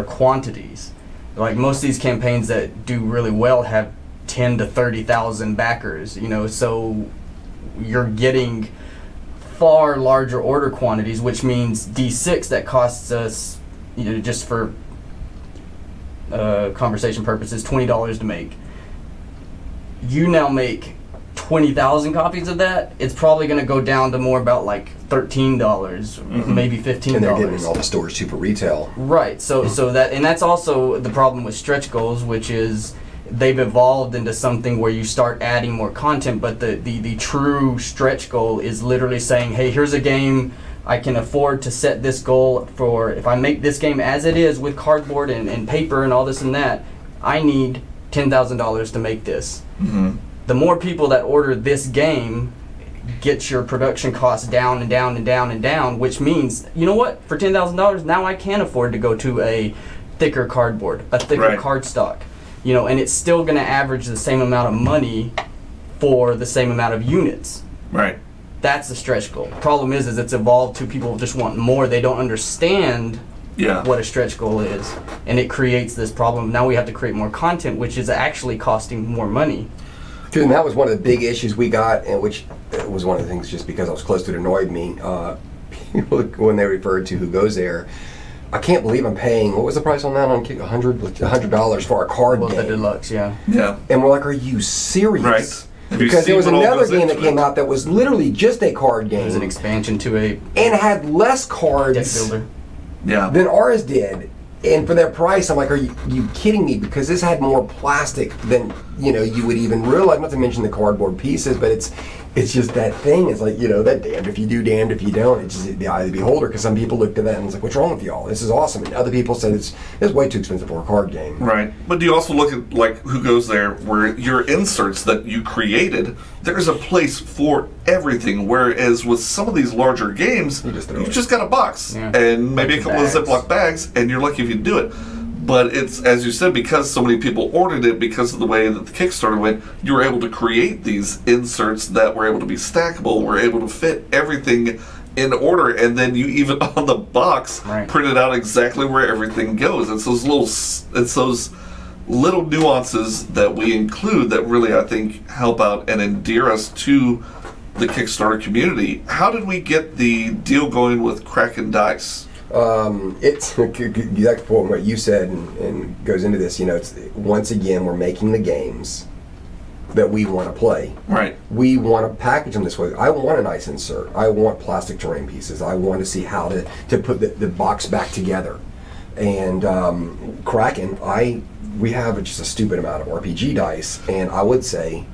quantities. Like most of these campaigns that do really well have 10 to 30,000 backers, you know, so you're getting far larger order quantities, which means D6 that costs us, you know, just for conversation purposes, $20 to make. You now make 20,000 copies of that, it's probably going to go down to more about like $13, maybe $15.
And they're getting all the stores too for retail.
Right. So that, and that's also the problem with stretch goals, which is they've evolved into something where you start adding more content, but the true stretch goal is literally saying, hey, here's a game, I can afford to set this goal for, if I make this game as it is with cardboard and paper and all this and that, I need $10,000 to make this. The more people that order this game gets your production costs down and down and down and down, which means, you know what, for $10,000 now I can afford to go to a thicker cardboard, a thicker cardstock, you know, and it's still going to average the same amount of money for the same amount of units.
Right.
That's the stretch goal. Problem is it's evolved to people just want more. They don't understand what a stretch goal is, and it creates this problem. Now we have to create more content, which is actually costing more money.
Dude, and that was one of the big issues we got, and which was one of the things, just because I was close to it, annoyed me. People, when they referred to Who Goes There, I can't believe I'm paying, what was the price on that on $100 for a card game?
The Deluxe,
Yeah.
And we're like, are you serious?
Right.
Because there was another game that came out that was literally just a card game.
It was an expansion to a...
And had less cards
deck builder.
than ours did. And for their price, I'm like, are you kidding me? Because this had more plastic than, you know, you would even realize, not to mention the cardboard pieces, but it's just that thing. It's like, you know, that damned if you do, damned if you don't. It's just the eye of the beholder, because some people looked at that and was like, what's wrong with y'all? This is awesome. And other people said it's way too expensive for a card game.
Right. But do you also look at, like, Who Goes There, where your inserts that you created, there's a place for everything, whereas with some of these larger games, you just got a box and maybe a couple of Ziploc bags, and you're lucky if you do it. But it's, as you said, because so many people ordered it, because of the way that the Kickstarter went, you were able to create these inserts that were able to be stackable, were able to fit everything in order, and then you even on the box printed out exactly where everything goes. It's those little nuances that we include that really, I think, help out and endear us to the Kickstarter community. How did we get the deal going with Kraken Dice?
It's exactly what you said, and goes into this. You know, it's once again, we're making the games that we want to play.
Right.
We want to package them this way. I want a nice insert. I want plastic terrain pieces. I want to see how to put the box back together. And Kraken, we have just a stupid amount of RPG dice, and I would say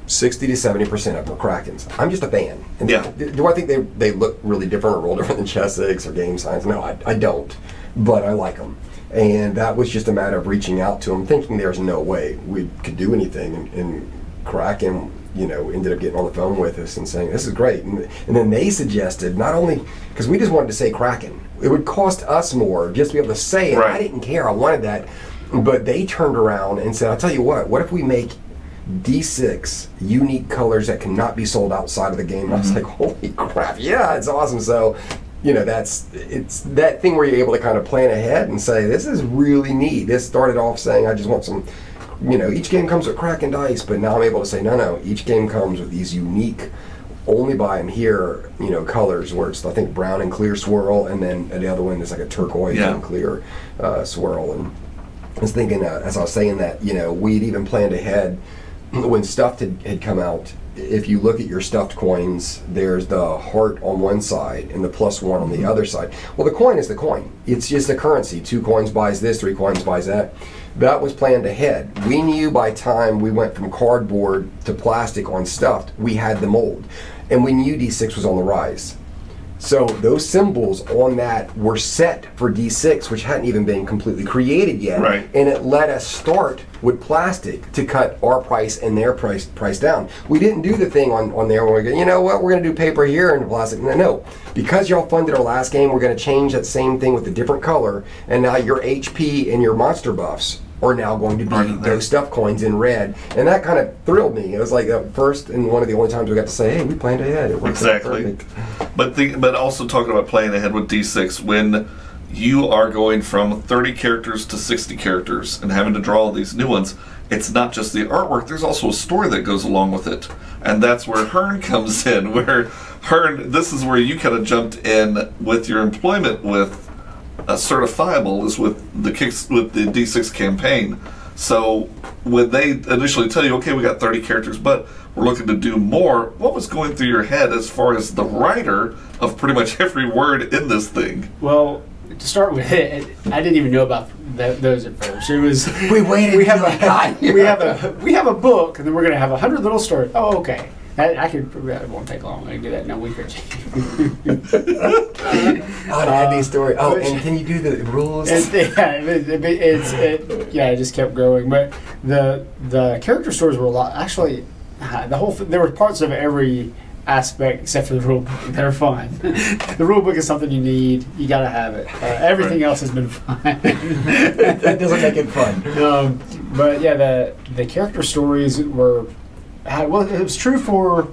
60 to 70% of them are Krakens. I'm just a fan. And do I think they look really different or roll different than Chessex or Game Science? No, I don't. But I like them. And that was just a matter of reaching out to them, thinking there's no way we could do anything. And Kraken, you know, ended up getting on the phone with us and saying, this is great. And then they suggested, not only, because we just wanted to say Kraken, it would cost us more just to be able to say it. I didn't care. I wanted that. But they turned around and said, I'll tell you what if we make D6 unique colors that cannot be sold outside of the game? I was like, holy crap, yeah, it's awesome. So, you know, it's that thing where you're able to kind of plan ahead and say, this is really neat. This started off saying, I just want some, you know, each game comes with Kraken dice, but now I'm able to say, no, each game comes with these unique, only buy them here, you know, colors, where it's, I think, brown and clear swirl, and then the other one is like a turquoise and clear swirl. And I was thinking, as I was saying that, you know, we'd even planned ahead when stuff had come out if you look at your stuffed coins, there's the heart on one side and the +1 on the other side. Well, the coin is the coin. It's just a currency. 2 coins buys this, 3 coins buys that. That was planned ahead. We knew by time we went from cardboard to plastic on stuffed, we had the mold. And we knew D6 was on the rise. So those symbols on that were set for D6, which hadn't even been completely created yet.
Right.
And it let us start with plastic to cut our price and their price down. We didn't do the thing on there where we go, you know what, we're going to do paper here and plastic. No. Because y'all funded our last game, we're going to change that same thing with a different color. And now your HP and your monster buffs are now going to be those stuff coins in red. And that kind of thrilled me. It was like first and one of the only times we got to say, hey, we planned ahead. It worked out perfect.
But also talking about playing ahead with D6, when you are going from 30 characters to 60 characters and having to draw all these new ones, it's not just the artwork, there's also a story that goes along with it. And that's where Hearn comes in, where Hearn, this is where you kind of jumped in with your employment with Certifiable, is with the D6 campaign. So when they initially tell you, okay, we got 30 characters, but we're looking to do more, what was going through your head as far as the writer of pretty much every word in this thing?
Well, to start with, I didn't even know about those at first. It was
we waited. We have
a book, and then we're going to have 100 little stories. Oh, okay. It won't take long. I can do that in a week or two.
I'd add these stories. Oh, and can you do the rules?
It just kept growing. But the character stories were a lot. Actually, there were parts of every aspect except for the rule book that are fun. The rule book is something you need. You got to have it. Everything else has been fun.
That doesn't make it fun.
But yeah, the character stories were. Well, it was true for. I'm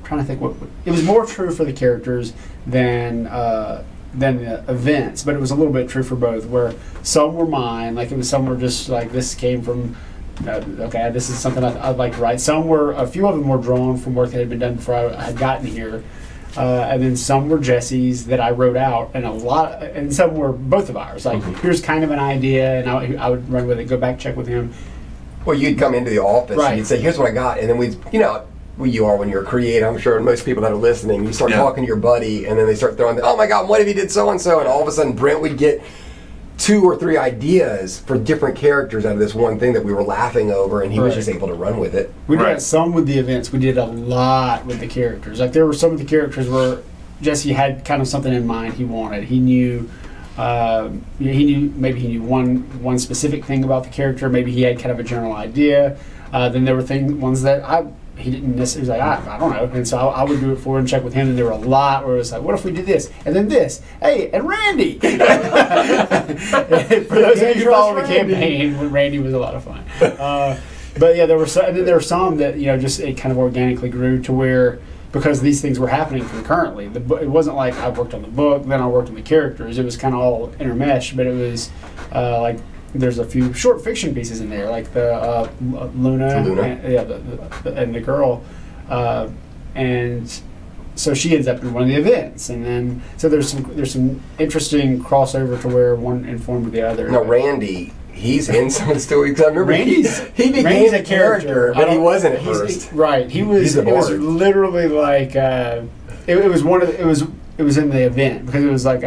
trying to think what it was more true for the characters than the events, but it was a little bit true for both. Where some were mine, like some were just like this came from. Okay, this is something I'd like to write. A few of them were drawn from work that had been done before I had gotten here, and then some were Jesse's that I wrote out, and some were both of ours. Like here's kind of an idea, and I would run with it, go back, check with him.
Well, you'd come into the office and you'd say, here's what I got. And then where you are when you're a creator, I'm sure most people that are listening, you start talking to your buddy and then they start throwing, oh my God, what if you did so-and-so? And all of a sudden Brent would get 2 or 3 ideas for different characters out of this one thing that we were laughing over, and he was just able to run with it.
We did some with the events. We did a lot with the characters. Like there were some of the characters where Jesse had kind of something in mind he wanted. He knew... maybe he knew one specific thing about the character. Maybe he had kind of a general idea. Then there were ones that he didn't necessarily. I don't know, and so I would do it for him, check with him. And there were a lot where it was like, what if we did this and then this? Hey, and Randy. For those of you who follow the campaign, Randy was a lot of fun. But yeah, there were some, and then there were some that just it kind of organically grew to where. Because these things were happening concurrently. It wasn't like I worked on the book, then I worked on the characters. It was kind of all intermeshed, but it was like there's a few short fiction pieces in there, like the Luna. And the girl. And so she ends up in one of the events. And then, so there's some interesting crossover to where one informed the other.
Now, Randy... He's in some of the stories. Because I remember he became a character, but he wasn't at first.
Right. He was. It was literally like it was one of the, it was in the event because it was like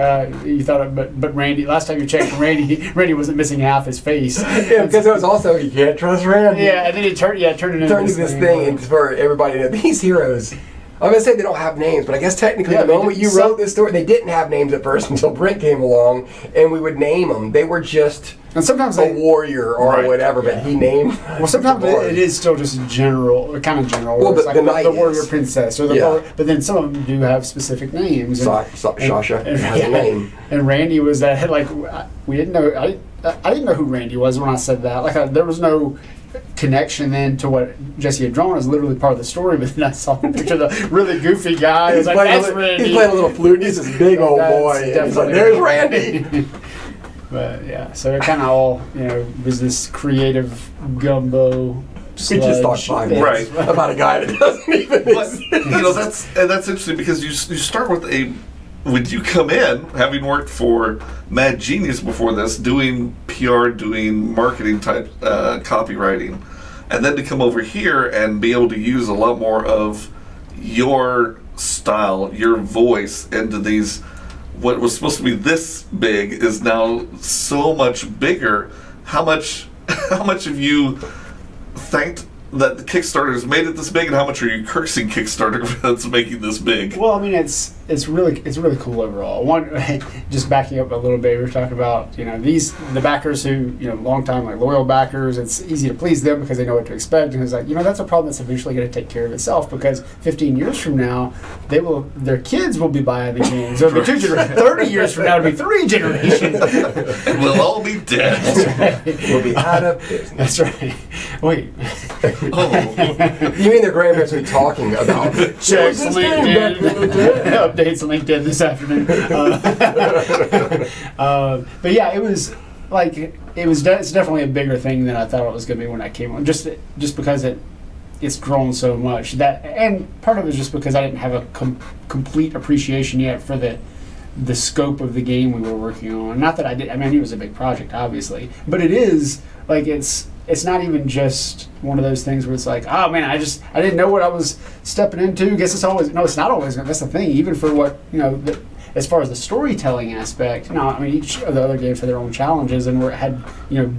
you thought, but Randy. Last time you checked, Randy wasn't missing half his face.
Yeah, because it was also you can't trust Randy.
Yeah, and then he turned into
this thing, and for everybody to know these heroes. I'm going to say they don't have names, but I guess technically the moment you wrote this story, they didn't have names at first until Brent came along, and we would name them. They were just a warrior or whatever, but he named.
Well, sometimes it is still just general, kind of general.
Well,
like the warrior princess, or but then some of them do have specific names.
Sasha has a name.
And Randy was that like we didn't know. I didn't know who Randy was when I said that. Like there was no connection then to what Jesse had drawn as literally part of the story, but then I saw the picture of the really goofy guy. I was like, that's Randy.
He's playing a little flute. He's this big old boy. He's like, there's Randy.
But yeah, so it kind of all was this creative gumbo.
We just talked 5 minutes about a guy that doesn't even.
But that's interesting because you start with when you come in, having worked for Mad Genius before this, doing PR, doing marketing type copywriting, and then to come over here and be able to use a lot more of your style, your voice into these, what was supposed to be this big is now so much bigger. How much have you thanked that the Kickstarter's made it this big, and how much are you cursing Kickstarter that's making this big?
Well, I mean, it's really cool overall. One, just backing up a little bit, we were talking about the backers who long time like loyal backers. It's easy to please them because they know what to expect, and it's like that's a problem that's eventually going to take care of itself because 15 years from now, their kids will be buying the games. So 30 years from now, it'll be 3 generations,
and we'll all be dead.
That's right.
We'll be out of business.
That's right. Wait.
Oh.
You mean their grandparents will be talking about
checks LinkedIn updates on LinkedIn this afternoon? But yeah, it's definitely a bigger thing than I thought it was going to be when I came on. Just because it's grown so much and part of it is just because I didn't have a complete appreciation yet for the scope of the game we were working on. Not that I did. I mean, it was a big project, obviously, but it is like it's not even just one of those things where it's like, oh man, I didn't know what I was stepping into. It's not always. That's the thing. Even for what as far as the storytelling aspect, I mean, each of the other games had their own challenges and had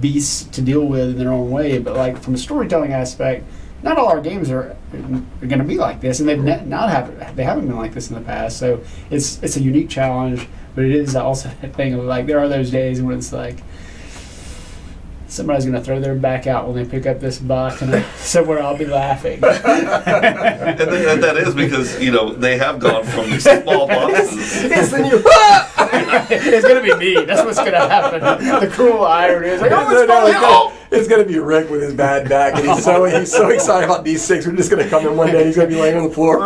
beasts to deal with in their own way. But like from a storytelling aspect, not all our games are going to be like this, and they haven't been like this in the past. So it's a unique challenge, but it is also a thing of like there are those days when it's like, somebody's going to throw their back out when they pick up this box, and somewhere I'll be laughing.
And that is because they have gone from these small boxes.
It's the new.
It's going to be me. That's what's going to happen. The cruel irony is like,
it's going to be Rick with his bad back, and he's so excited about D6. We're just going to come in one day. He's going to be laying on the floor.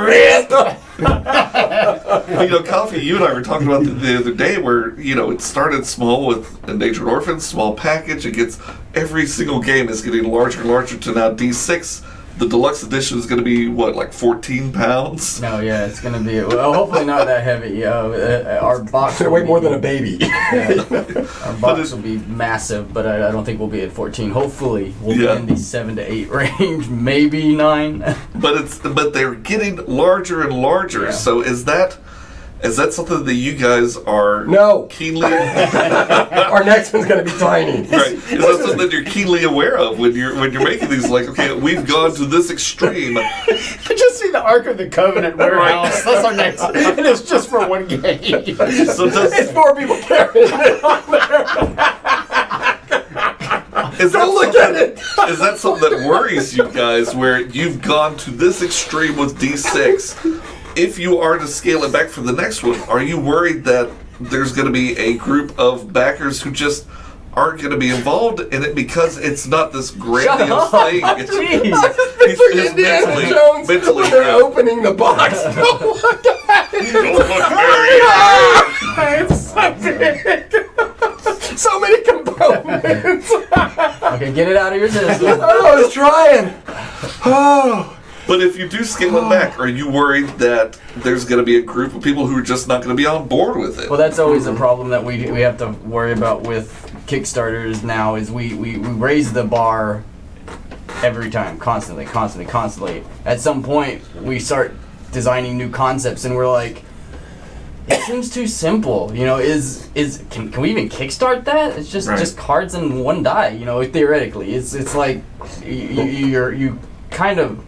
Coffee, you and I were talking about the other day where, it started small with Endangered Orphans, small package. It gets, every single game is getting larger and larger to now D6. The Deluxe Edition is going to be, what, like 14 pounds?
No, yeah, it's going to be, well, hopefully not that heavy. Our box
will weigh more than a baby.
Yeah, our box will be massive, but I don't think we'll be at 14. Hopefully, we'll be in the 7 to 8 range, maybe 9.
But they're getting larger and larger, so is that something that you guys are keenly...
Our next one's going to be tiny.
Right. Is that something that you're keenly aware of when you're making these? Like, okay, we've gone to this extreme.
I just see the Ark of the Covenant warehouse. That's our next... And it's just for one game.
So
it's 4 people carrying it on there. Don't look at it!
Is that something that worries you guys, where you've gone to this extreme with D6? If you are to scale it back for the next one, are you worried that there's going to be a group of backers who just aren't going to be involved in it because it's not this grandiose thing?
He's Indiana Jones when they're opening the box. Don't look at it!
Don't look very
It's so big! So many components!
Okay, get it out of your system.
I was trying! Oh...
But if you do scale it back, are you worried that there's going to be a group of people who are just not going to be on board with it?
Well, that's always a problem that we have to worry about with Kickstarters now, is we raise the bar every time, constantly. At some point, we start designing new concepts, and we're like, it seems too simple. Can we even kickstart that? It's just cards and one die. Theoretically, it's like you kind of.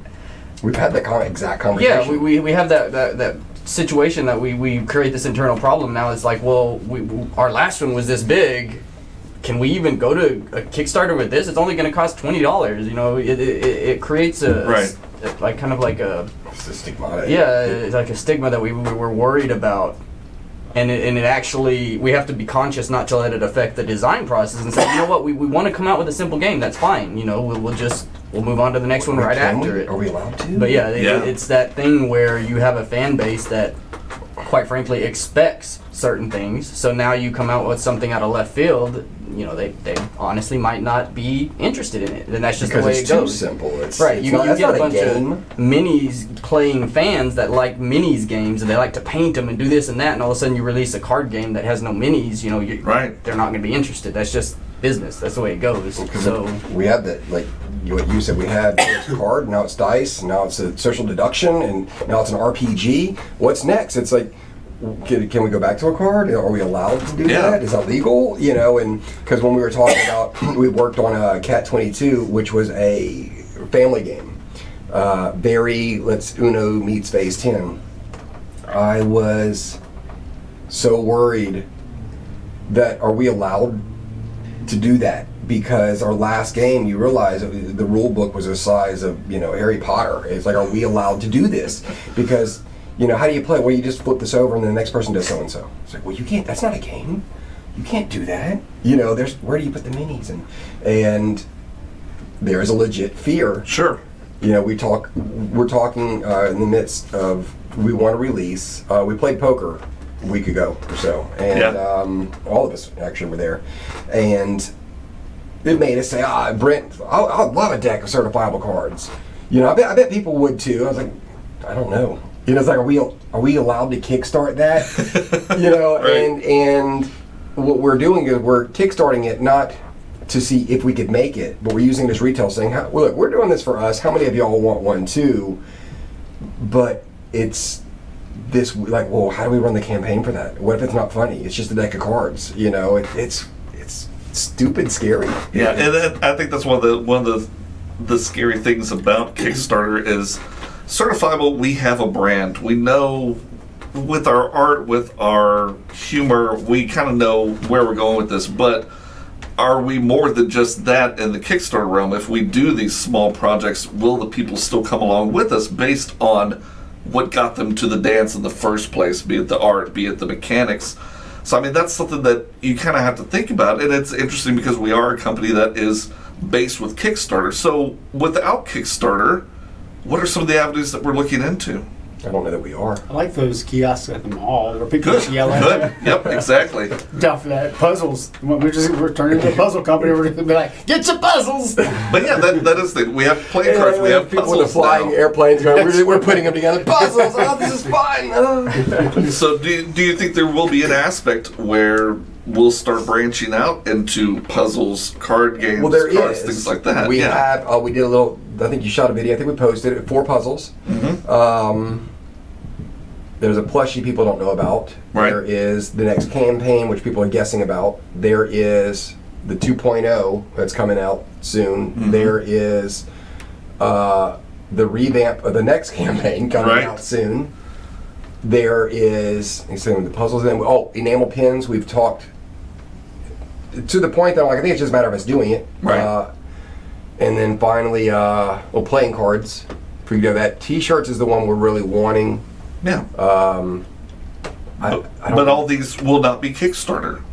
We've had that exact conversation.
Yeah, we have that situation that we create this internal problem. Now it's like, well, our last one was this big. Can we even go to a Kickstarter with this? It's only going to cost $20. It creates a kind of like a...
It's a stigma.
Yeah, it's like a stigma that we were worried about. And it actually, we have to be conscious not to let it affect the design process and say, you know what, we want to come out with a simple game, that's fine. We'll move on to the next one right after it.
Are we allowed to?
But it's that thing where you have a fan base that, quite frankly, expects certain things. So now you come out with something out of left field, they honestly might not be interested in it. And that's just the way it goes.
It's too simple.
Right, you get a bunch of minis playing fans that like minis games, and they like to paint them and do this and that, and all of a sudden you release a card game that has no minis, they're not going to be interested. That's just business. That's the way it goes. So
we have that, what you said. We had it's a card, now it's dice, now it's a social deduction, and now it's an RPG. What's next? It's like, can we go back to a card? Are we allowed to do that? Is that legal? You know, and because when we were talking about, we worked on Cat 22, which was a family game. Let's Uno meets Phase 10. I was so worried that are we allowed to do that? Because our last game, you realize the rule book was the size of, Harry Potter. It's like, are we allowed to do this? Because, how do you play? Well, you just flip this over and then the next person does so-and-so. It's like, well, you can't, that's not a game. You can't do that. Where do you put the minis? And there is a legit fear.
Sure.
We're talking in the midst of, we want to release, we played poker a week ago or so. And all of us actually were there. And it made us say, Brent, I'd love a deck of certifiable cards. I bet people would too. I was like, I don't know. It's like, are we allowed to kickstart that? Right. and what we're doing is we're kickstarting it not to see if we could make it, but we're using this retail saying, look, we're doing this for us. How many of y'all want one too? But it's this, like, well, how do we run the campaign for that? What if it's not funny? It's just a deck of cards. It's stupid scary.
Yeah, and I think that's one of the scary things about Kickstarter is Certifiable. We have a brand. We know with our art, with our humor, we kind of know where we're going with this. But are we more than just that in the Kickstarter realm? If we do these small projects, will the people still come along with us based on what got them to the dance in the first place, be it the art, be it the mechanics? So, I mean, that's something that you kind of have to think about. And it's interesting because we are a company that is based with Kickstarter. So, without Kickstarter, what are some of the avenues that we're looking into?
I don't know that we are.
I like those kiosks at the mall where people just yell at
Good. Yep, exactly.
Puzzles. We're turning into a puzzle company. We're going to be like, get your puzzles.
But yeah, that is the, we have playing cards, we have
people
puzzles
with the flying
now.
Airplanes going, we're putting them together. Puzzles, oh, this is fun. Oh.
So do you think there will be an aspect where we'll start branching out into puzzles, card games, cards, things like that?
We have, we did a little, I think you shot a video, I think we posted it, 4 puzzles. Mm-hmm. There's a plushie people don't know about.
Right.
There is the next campaign, which people are guessing about. There is the 2.0 that's coming out soon. Mm-hmm. There is the revamp of the next campaign coming out soon. There is the puzzles. And enamel pins. We've talked to the point that I think it's just a matter of us doing it.
Right.
And then finally, playing cards. If we do that, T-shirts is the one we're really wanting.
Yeah. But all these will not be Kickstarter.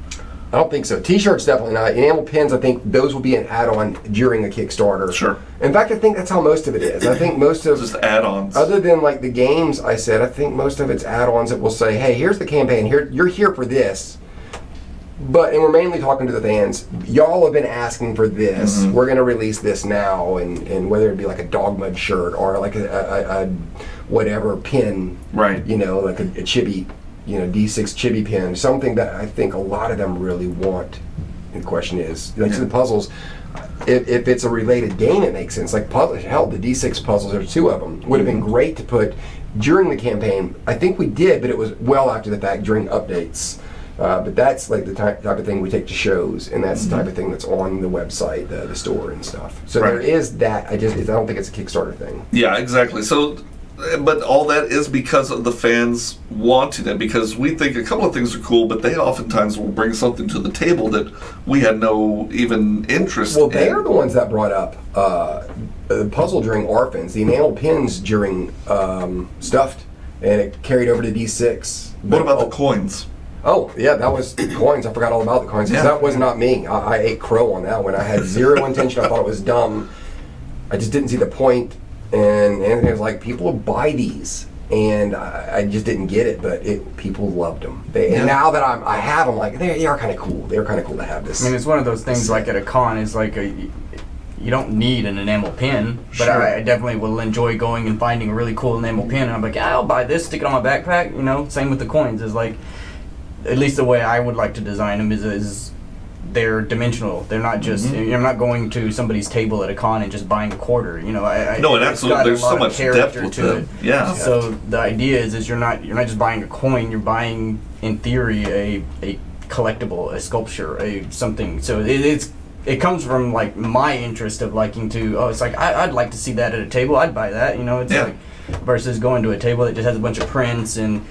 I don't think so. T-shirts definitely not. Enamel pins, I think those will be an add-on during a Kickstarter.
Sure.
In fact, I think that's how most of it is. I think most of
just add-ons.
Other than like the games, I think most of it's add-ons that will say, "Hey, here's the campaign. You're here for this." And we're mainly talking to the fans. Y'all have been asking for this. Mm-hmm. We're going to release this now, and whether it be like a Dogmud shirt or like a whatever pin,
right?
Like a chibi, D6 chibi pin, something that I think a lot of them really want. And the question is, like to the puzzles, if it's a related game, it makes sense. Like hell, the D6 puzzles, there's 2 of them. Would have been great to put during the campaign. I think we did, but it was well after the fact during updates. But that's like the type of thing we take to shows, and that's the type of thing that's on the website, the store and stuff. So there is that. I don't think it's a Kickstarter thing.
Yeah, exactly. So, but all that is because of the fans wanting it, because we think a couple of things are cool, but they oftentimes will bring something to the table that we had no even interest in.
Well, they are the ones that brought up the puzzle during Orphans, the enamel pins during Stuffed, and it carried over to D6.
What about the coins?
Oh, yeah, that was coins. I forgot all about the coins. Yeah. That was not me. I ate crow on that one. I had zero intention. I thought it was dumb. I just didn't see the point. And Anthony was like, people will buy these. And I just didn't get it, but people loved them. And now that I have them, like, they are kind of cool. They're kind of cool to have this.
I mean, it's one of those things like at a con, it's like you don't need an enamel pin, but
sure.
I definitely will enjoy going and finding a really cool enamel pin. And I'm like, I'll buy this, stick it on my backpack. Same with the coins. Is like, at least the way I would like to design them is they're dimensional. They're not just you're not going to somebody's table at a con and just buying a quarter. You know,
no, and absolutely, there's so much depth with
to
them. Yeah.
So the idea is you're not just buying a coin. You're buying, in theory, a collectible, a sculpture, a something. So it comes from like my interest of liking to. It's like I'd like to see that at a table. I'd buy that. You know, it's like versus going to a table that just has a bunch of prints and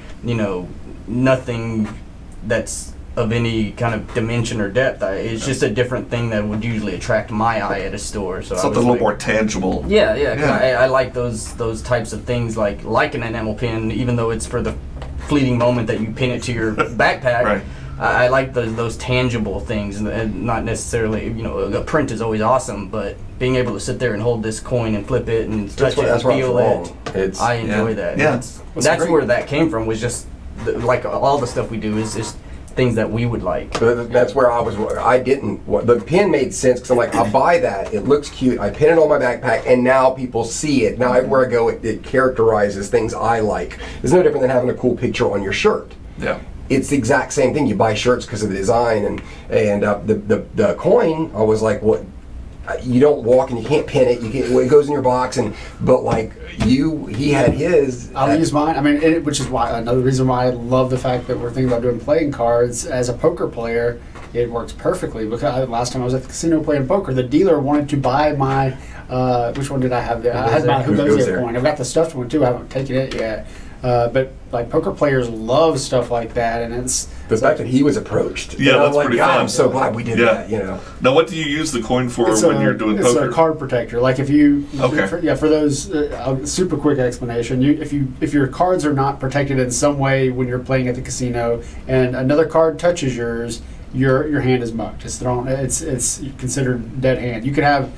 nothing that's of any kind of dimension or depth. It's just a different thing that would usually attract my eye at a store. So
something a little more tangible.
Yeah. I like those types of things, like an enamel pin, even though it's for the fleeting moment that you pin it to your backpack.
Right.
I like those tangible things, and not necessarily, a print is always awesome, but being able to sit there and hold this coin and flip it and touch it and feel it, I enjoy that.
Yeah.
That's where that came from, was just like all the stuff we do is just things that we would like.
That's where the pin made sense, because I'm like, I'll buy that, it looks cute, I pin it on my backpack, and now people see it. Now everywhere I go, it characterizes things I like. It's no different than having a cool picture on your shirt.
Yeah.
It's the exact same thing. You buy shirts because of the design, and the coin, I was like, what? You don't walk and you can't pin it. It goes in your box, but like he had his.
I'll use mine. I mean, which is why another reason why I love the fact that we're thinking about doing playing cards. As a poker player, it works perfectly, because last time I was at the casino playing poker, the dealer wanted to buy my. Which one did I have there? I had my Who Goes There coin. I've got the stuffed one too. I haven't taken it yet. But like poker players love stuff like that, and it's
the fact that he was approached.
Yeah, that's pretty fun.
I'm so glad we did that.
Now, what do you use the coin for when you're doing poker?
It's a card protector. Like if you,
okay,
for those super quick explanation. If your cards are not protected in some way when you're playing at the casino, and another card touches yours, your hand is mucked. It's thrown. It's considered dead hand. You could have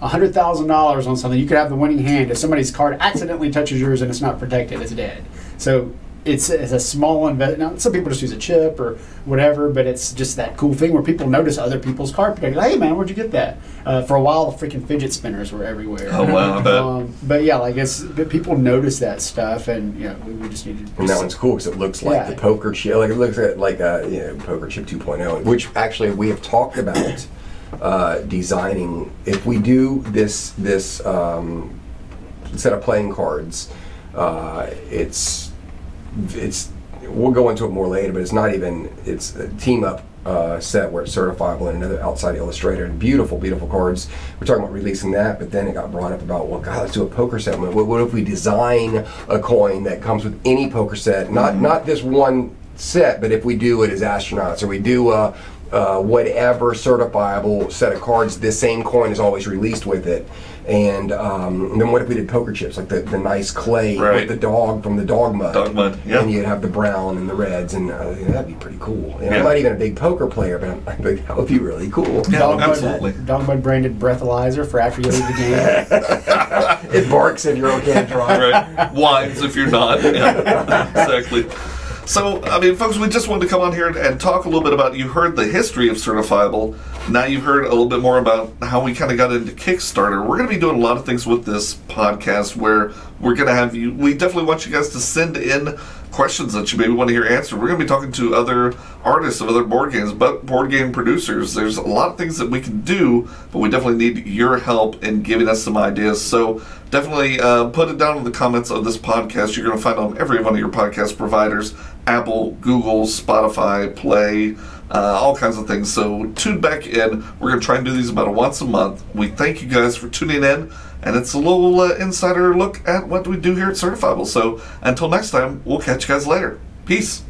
$100,000 on something. You could have the winning hand. If somebody's card accidentally touches yours and it's not protected, it's dead. So it's a small investment. Now, some people just use a chip or whatever, but it's just that cool thing where people notice other people's card protectors. Hey man, where'd you get that? For a while, the freaking fidget spinners were everywhere.
Oh wow, I bet.
But yeah, like people notice that stuff, and we just need to.
And that one's cool because it looks like the poker chip. Like it looks like poker chip 2.0, which actually we have talked about. Designing, if we do this set of playing cards, it's we'll go into it more later, but it's a team up set where it's certifiable and another outside illustrator, and beautiful cards. We're talking about releasing that, but then it got brought up about, well, God, let's do a poker set. What if we design a coin that comes with any poker set, not this one set, but if we do it as astronauts, or we do whatever certifiable set of cards, this same coin is always released with it. And then what if we did poker chips, like the nice clay with the dog from the dog mud?
Dog mud, yeah.
And you'd have the brown and the reds, and that'd be pretty cool. And I'm not even a big poker player, but I think that would be really cool.
Yeah, absolutely.
Dog mud branded breathalyzer for after you leave the game.
It barks if you're okay to drive.
Right. Whines if you're not. Yeah, exactly. So, I mean, folks, we just wanted to come on here and talk a little bit about, you heard the history of Certifiable. Now you've heard a little bit more about how we kind of got into Kickstarter. We're going to be doing a lot of things with this podcast where we're going to have you, we definitely want you guys to send in questions that you maybe want to hear answered. We're going to be talking to other artists of other board games, but board game producers. There's a lot of things that we can do, but we definitely need your help in giving us some ideas. So definitely put it down in the comments of this podcast. You're going to find on every one of your podcast providers, Apple, Google, Spotify, Play, all kinds of things. So tune back in. We're going to try and do these about once a month. We thank you guys for tuning in, and it's a little insider look at what we do here at Certifiable. So until next time, we'll catch you guys later. Peace.